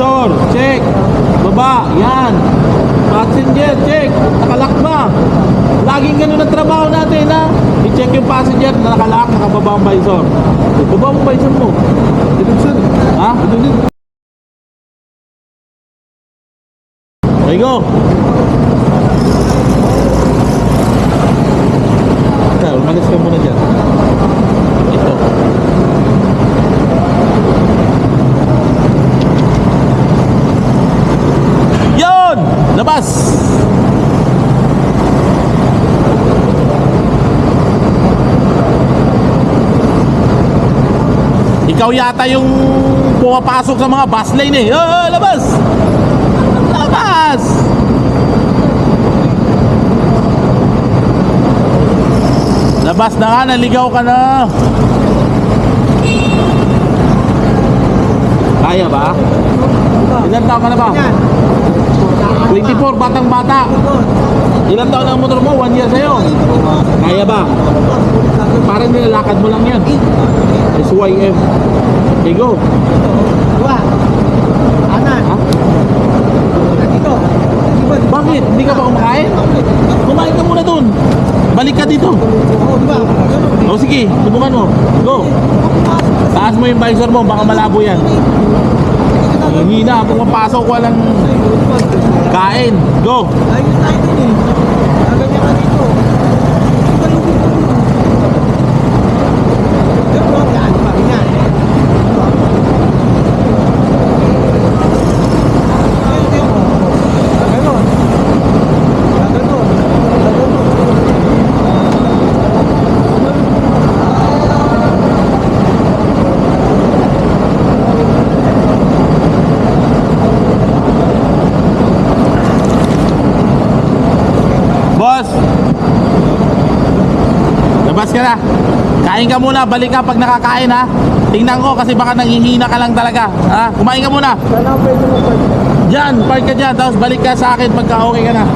Visor, check. Baba, yan. Passenger, check. Nakalak ba? Laging ganun ang trabaho natin, ha? I-check yung passenger na nakalak, nakababa ang visor. Baba mo visor mo. Ha? Okay, go. Umalis ka muna dyan. Ito. Yon! Labas! Ikaw yata yung pumapasok sa mga bus lane eh. Oh, labas! Labas! Labas na ka, naligaw ka na. Kaya ba? Ilan taon ka na ba? 24, batang bata. Ilan taon ang motor mo? 1 year sa'yo. Kaya ba? Parang nilalakad mo lang yan. SYM. Okay, go. Anan? Ha? Dito. Bakit? Hindi ka ba kumakain? Kumain ka muna dun. Balik ka dito. Oo, diba? O sige, subukan mo. Go. Taas mo yung visor mo, baka malabo yan. Hindi na, pumapasok walang kain. Go. Ayun tayo din eh. Ganyan ka dito. Yan, diba? Yan. Boss, labas ka na. Kain ka muna, balik ka pag nakakain, ha. Tingnan ko kasi baka nanghihina ka lang talaga, ha. Kumain ka muna. Sana pwede mo pwede. Diyan, park ka dyan, tapos balik ka sa akin pagka okay ka na.